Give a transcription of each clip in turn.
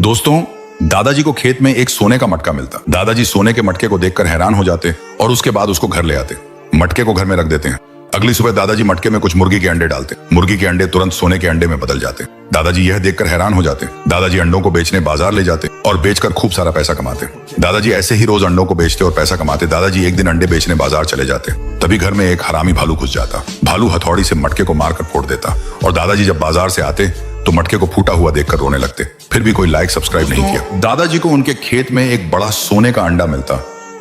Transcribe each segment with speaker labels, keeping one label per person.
Speaker 1: दोस्तों, दादाजी को खेत में एक सोने का मटका मिलता। दादाजी सोने के मटके को देखकर हैरान हो जाते और उसके बाद उसको घर ले आते। मटके को घर में रख देते हैं। अगली सुबह दादाजी मटके में कुछ मुर्गी के अंडे डालते। मुर्गी के अंडे तुरंत सोने के अंडे में बदल जाते। दादाजी यह देखकर हैरान हो जाते। दादाजी अंडों को बेचने बाजार ले जाते और बेचकर खूब सारा पैसा कमाते। दादाजी ऐसे ही रोज अंडों को बेचते और पैसा कमाते। दादाजी एक दिन अंडे बेचने बाजार चले जाते। तभी घर में एक हरामी भालू घुस जाता। भालू हथौड़ी से मटके को मारकर फोड़ देता और दादाजी जब बाजार से आते तो मटके को फूटा हुआ देखकर रोने लगते। फिर भी कोई लाइक सब्सक्राइब नहीं किया। दादाजी को उनके खेत में एक बड़ा सोने का अंडा मिलता,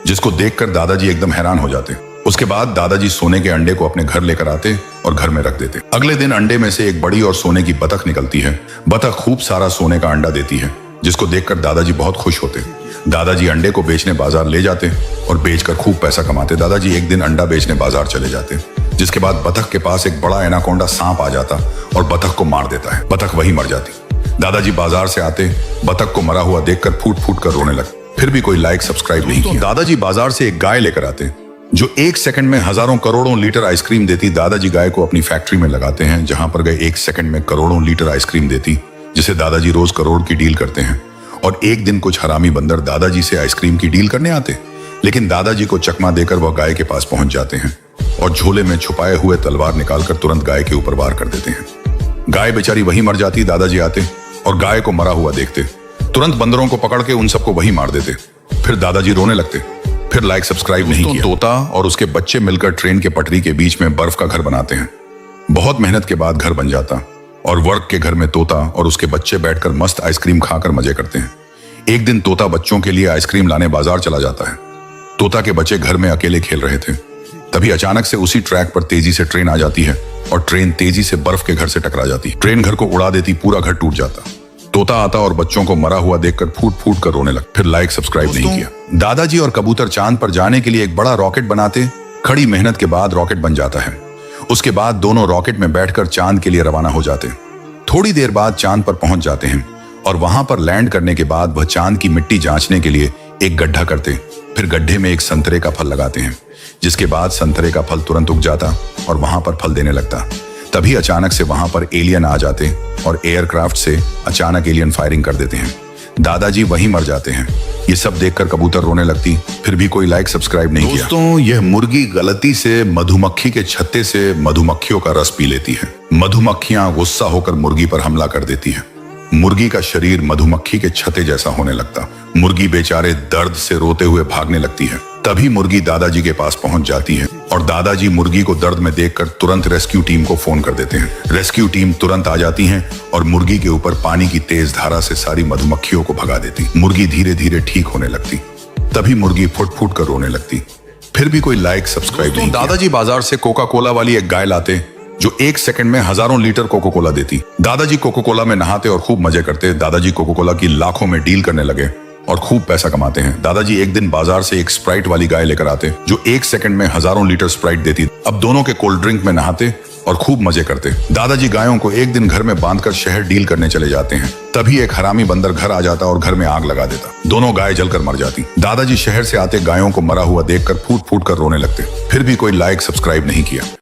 Speaker 1: जिसको देखकर दादाजी एकदम हैरान हो जाते। उसके बाद दादाजी सोने के अंडे को अपने घर लेकर आते और घर में रख देते। अगले दिन अंडे में से एक बड़ी और सोने की बतख निकलती है। बतख खूब सारा सोने का अंडा देती है, जिसको देखकर दादाजी बहुत खुश होते। दादाजी अंडे को बेचने बाजार ले जाते और बेचकर खूब पैसा कमाते। दादाजी एक दिन अंडा बेचने बाजार चले जाते, जिसके बाद बतख के पास एक बड़ा एनाकोंडा सांप आ जाता और बतख को मार देता है। बतख वहीं मर जाती। दादाजी बाजार से आते, बतख को मरा हुआ देखकर फूट फूट कर रोने लगते। फिर भी कोई लाइक सब्सक्राइब नहीं किया। दादाजी बाजार से एक गाय लेकर आते, जो 1 सेकंड में हजारों करोड़ों लीटर आइसक्रीम देती। दादाजी गाय को अपनी फैक्ट्री में लगाते हैं, जहां पर गए 1 सेकंड में करोड़ों लीटर आइसक्रीम देती, जिसे दादाजी रोज करोड़ की डील करते हैं। और एक दिन कुछ हरामी बंदर दादाजी से आइसक्रीम की डील करने आते, लेकिन दादाजी को चकमा देकर वह गाय के पास पहुंच जाते हैं और झोले में छुपाए हुए तलवार निकालकर तुरंत गाय के ऊपर वार कर देते हैं। गाय बेचारी वहीं मर जाती। दादाजी आते और गाय को मरा हुआ देखते, तुरंत बंदरों को पकड़ के उन सबको वहीं मार देते। फिर दादाजी रोने लगते। फिर लाइक सब्सक्राइब नहीं किया। तोता और उसके बच्चे मिलकर ट्रेन के पटरी के बीच में बर्फ का घर बनाते हैं। बहुत मेहनत के बाद घर बन जाता और वर्क के घर में तोता और उसके बच्चे बैठकर मस्त आइसक्रीम खाकर मजे करते हैं। एक दिन तोता बच्चों के लिए आइसक्रीम लाने बाजार चला जाता है। तोता के बच्चे घर में अकेले खेल रहे थे। तभी अचानक से उसी ट्रैक पर तेजी से ट्रेन आ जाती है और ट्रेन तेजी से बर्फ के घर से टकरा जाती। ट्रेन घर को उड़ा देती, पूरा घर टूट जाता। तोता आता और बच्चों को मरा हुआ देखकर फूट फूट कर रोने लगता। फिर लाइक सब्सक्राइब नहीं किया। दादाजी और कबूतर चांद पर जाने के लिए एक बड़ा रॉकेट बनाते। कड़ी मेहनत के बाद रॉकेट बन जाता है। उसके बाद दोनों रॉकेट में बैठकर चांद के लिए रवाना हो जाते। थोड़ी देर बाद चांद पर पहुंच जाते हैं और वहां पर लैंड करने के बाद वह चांद की मिट्टी जांचने के लिए एक गड्ढा करते। फिर गड्ढे में एक संतरे का फल लगाते हैं, जिसके बाद संतरे का फल तुरंत उग जाता और वहां पर फल देने लगता। तभी अचानक से वहां पर एलियन आ जाते और एयरक्राफ्ट से अचानक एलियन फायरिंग कर देते हैं। दादाजी वहीं मर जाते हैं। ये सब देखकर कबूतर रोने लगती। फिर भी कोई लाइक सब्सक्राइब नहीं किया। दोस्तों, यह मुर्गी गलती से मधुमक्खी के छत्ते से मधुमक्खियों का रस पी लेती है। मधुमक्खियां गुस्सा होकर मुर्गी पर हमला कर देती है। मुर्गी का शरीर मधुमक्खी के छत्ते जैसा होने लगता। मुर्गी बेचारे दर्द से रोते हुए भागने लगती है। तभी मुर्गी दादाजी के पास पहुंच जाती है और दादाजी मुर्गी को दर्द में देखकर तुरंत रेस्क्यू टीम को फोन कर देते हैं। रेस्क्यू टीम तुरंत आ जाती है और मुर्गी के ऊपर पानी की तेज धारा से सारी मधुमक्खियों को भगा देती। मुर्गी धीरे धीरे ठीक होने लगती। तभी मुर्गी फुट फुट कर रोने लगती। फिर भी कोई लाइक सब्सक्राइब नहीं। दादाजी बाजार से कोका कोला वाली एक गाय लाते, जो 1 सेकंड में हजारों लीटर कोका कोला देती। दादाजी कोका कोला में नहाते और खूब मजे करते। दादाजी कोका कोला की लाखों में डील करने लगे और खूब पैसा कमाते हैं। दादाजी एक दिन बाजार से एक स्प्राइट वाली गाय लेकर आते, जो 1 सेकंड में हजारों लीटर स्प्राइट देती। अब दोनों के कोल्ड ड्रिंक में नहाते और खूब मजे करते। दादाजी गायों को एक दिन घर में बांधकर शहर डील करने चले जाते हैं। तभी एक हरामी बंदर घर आ जाता और घर में आग लगा देता। दोनों गाय जलकर मर जाती। दादाजी शहर से आते गायों को मरा हुआ देखकर फूट फूट कर रोने लगते। फिर भी कोई लाइक सब्सक्राइब नहीं किया।